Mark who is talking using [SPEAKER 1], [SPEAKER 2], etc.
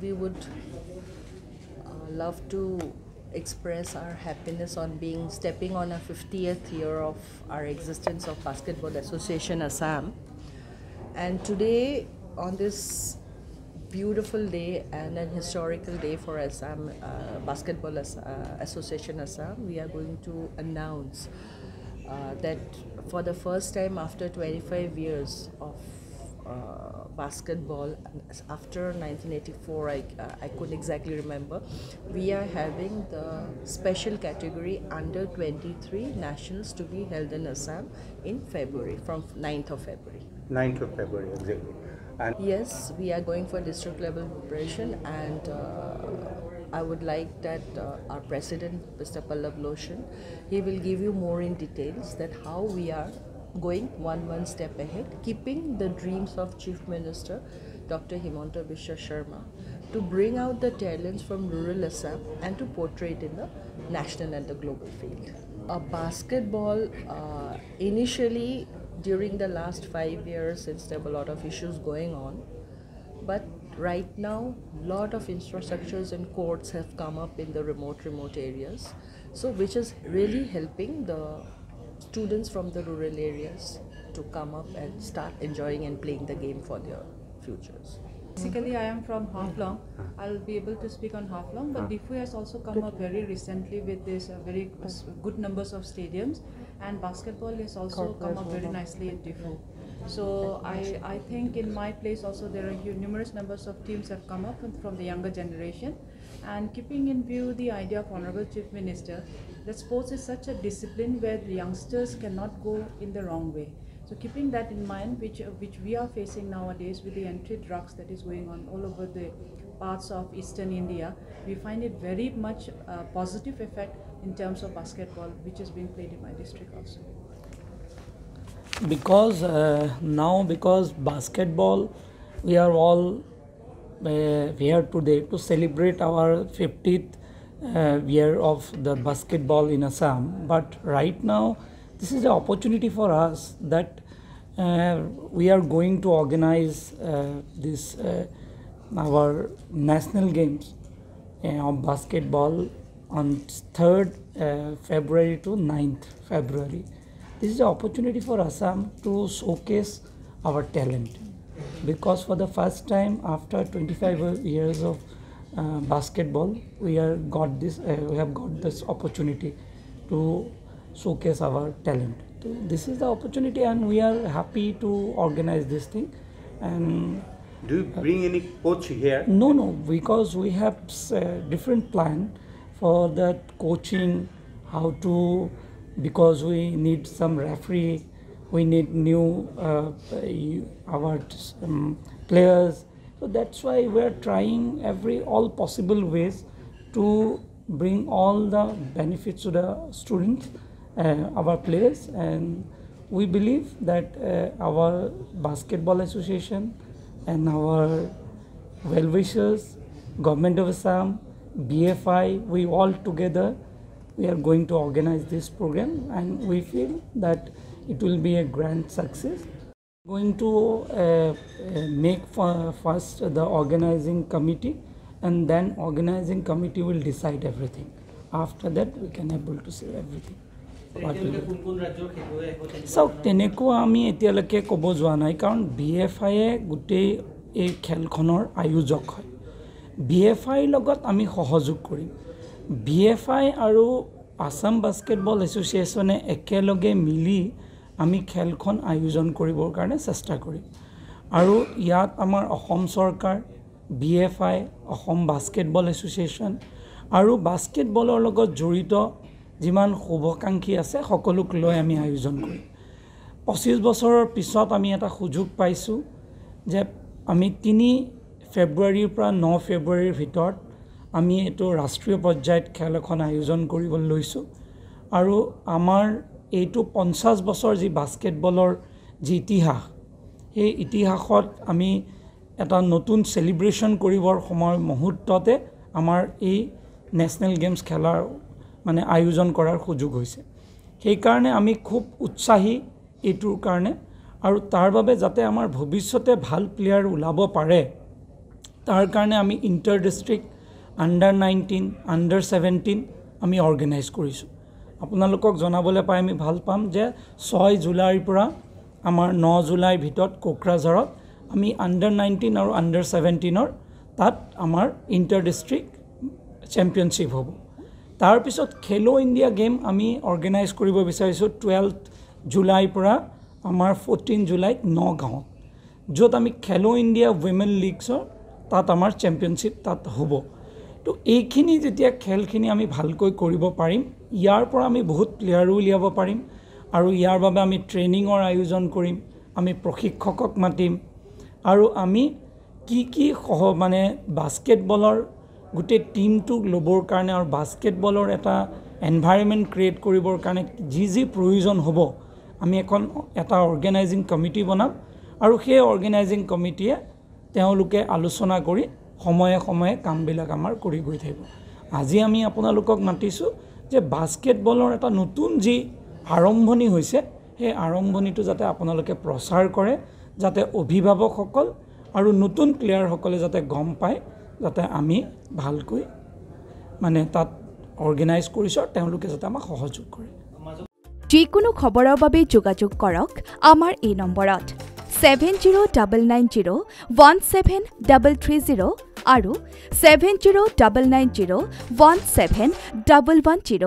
[SPEAKER 1] we would love to express our happiness on stepping on a 50th year of our existence of Basketball Association Assam. And today, on this beautiful day and an historical day for Assam Basketball Association Assam, we are going to announce that for the first time after 25 years of basketball, after 1984, I couldn't exactly remember, we are having the special category under 23 nationals to be held in Assam in February, from 9th of February.
[SPEAKER 2] 9th of February, exactly.
[SPEAKER 1] And yes, we are going for district level preparation, and I would like that our president, Mr. Pallab Loshan, he will give you more in details that how we are going one step ahead, keeping the dreams of Chief Minister Dr. Himanta Biswa Sharma to bring out the talents from rural Assam and to portray it in the national and the global field. Basketball, initially during the last 5 years, since there were a lot of issues going on, but right now lot of infrastructures and courts have come up in the remote areas, so which is really helping the students from the rural areas to come up and start enjoying and playing the game for their futures.
[SPEAKER 3] Basically, I am from Haflong. I'll be able to speak on Haflong, but Diffu has also come up very recently with this very good numbers of stadiums, and basketball has also come up very nicely at Diffu. So I think in my place also there are numerous numbers of teams have come up from the younger generation, and keeping in view the idea of Honorable Chief Minister that sports is such a discipline where the youngsters cannot go in the wrong way. So keeping that in mind, which we are facing nowadays with the anti-drugs that is going on all over the parts of eastern India, we find it very much positive effect in terms of basketball, which is being played in my district also.
[SPEAKER 4] Because because basketball, we are all here today to celebrate our 50th year of the basketball in Assam. But right now, this is the opportunity for us that we are going to organize this our national games of basketball on 3rd February to 9th February. This is the opportunity for Assam to showcase our talent, because for the first time after 25 years of basketball, we have got this opportunity to showcase our talent. So this is the opportunity, and we are happy to organize this thing. And
[SPEAKER 2] do you bring any coach here?
[SPEAKER 4] No, because we have different plan for that coaching, how to, because we need some referee, we need new our players. So that's why we are trying all possible ways to bring all the benefits to the students, our players, and we believe that our basketball association and our well-wishers, Government of Assam, BFI, we all together, we are going to organize this program, and we feel that it will be a grand success. Going to make first the organizing committee, and then organizing committee will decide everything. After that, we can able to say everything. So, teneko ami etialeke kobo joa nai karon BFI e gutei ei khelkhonor ayojok hoy. BFI logot ami সহযোগ কৰিম. BFI আৰু Assam Basketball Association একেলগে মিলি আমি খেলখন আয়োজন কৰিবৰ কাৰণে চেষ্টা কৰিম. আৰু ইয়াত আমাৰ অসম চৰকাৰ, BFI, অসম বাস্কেটবল এছ'চিয়েশ্যন আৰু বাস্কেটবলৰ লগত জড়িত যিমান শুভাকাংক্ষী আছে সকলোক লৈ আমি আয়োজন কৰিম. 25 বছৰৰ পিছত আমি এটা সুযোগ পাইছোঁ যে আমি 3 ফেব্ৰুৱাৰীৰ পৰা 9 ফেব্ৰুৱাৰীৰ ভিতৰত আমি এইটো ৰাষ্ট্ৰীয় পৰ্যায়ত খেল এখন আয়োজন কৰিবলৈ লৈছোঁ. আৰু আমাৰ এইটো 50 বছৰ যি বাস্কেটবলৰ যি ইতিহাস, সেই ইতিহাসত আমি এটা নতুন সেলিব্ৰেশ্যন কৰিবৰ সময় মুহূৰ্ততে আমাৰ এই নেশ্যনেল গেমছ খেলাৰ মানে আয়োজন কৰাৰ সুযোগ হৈছে. সেই কাৰণে আমি খুব উৎসাহী এইটোৰ কাৰণে, আৰু তাৰ বাবে যাতে আমাৰ ভৱিষ্যতে ভাল প্লেয়াৰ ওলাব পাৰে, তাৰ কাৰণে আমি ইণ্টাৰ ডিষ্ট্ৰিক্ট আণ্ডাৰ 19 আণ্ডাৰ 17 আমি অৰ্গেনাইজ কৰিছোঁ আপোনালোকক জনাবলৈ পাই আমি ভাল পাম যে 6 জুলাইৰ পৰা আমাৰ 9 জুলাইৰ ভিতৰত কোকৰাঝাৰত আমি আণ্ডাৰ 19 আৰু আণ্ডাৰ 17ৰ তাত আমাৰ ইণ্টাৰ ডিষ্ট্ৰিক্ট চেম্পিয়নশ্বিপ হ'ব তাৰ পিছত খেলো ইণ্ডিয়া গেম আমি অৰ্গেনাইজ কৰিব বিচাৰিছোঁ 12 জুলাইৰ পৰা আমাৰ 14 জুলাইত নগাঁৱত য'ত আমি খেলো ইণ্ডিয়া উইমেন লিগছৰ তাত আমাৰ চেম্পিয়নশ্বিপ তাত হ'ব তো এইখিনি যেতিয়া খেলখিনি আমি ভালকৈ কৰিব পাৰিম ইয়াৰ পৰা আমি বহুত প্লেয়াৰো উলিয়াব পাৰিম আৰু ইয়াৰ বাবে আমি ট্ৰেইনিঙৰ আয়োজন কৰিম আমি প্ৰশিক্ষকক মাতিম আৰু আমি কি মানে বাস্কেটবলৰ গোটেই টিমটোক ল'বৰ কাৰণে আৰু বাস্কেটবলৰ এটা এনভাইৰনমেণ্ট ক্ৰিয়েট কৰিবৰ কাৰণে যি প্ৰয়োজন হ'ব আমি এটা অৰ্গেনাইজিং কমিটি বনাম আৰু সেই অৰ্গেনাইজিং কমিটিয়ে তেওঁলোকে আলোচনা কৰি সময়ে সময়ে কামবিলাক আমাৰ কৰি গৈ থাকিব আজি আমি আপোনালোকক মাতিছোঁ যে বাস্কেটবলৰ এটা নতুন যি আৰম্ভণি হৈছে সেই আৰম্ভণিটো যাতে আপোনালোকে প্ৰচাৰ কৰে যাতে অভিভাৱকসকল আৰু নতুন প্লেয়াৰসকলে যাতে গম পায় যাতে আমি ভালকৈ মানে তাত অৰ্গেনাইজ কৰিছোঁ তেওঁলোকে যাতে আমাক সহযোগ কৰে
[SPEAKER 5] যিকোনো খবৰৰ বাবে যোগাযোগ কৰক আমাৰ এই নম্বৰত 7099017330 আৰু 7099017110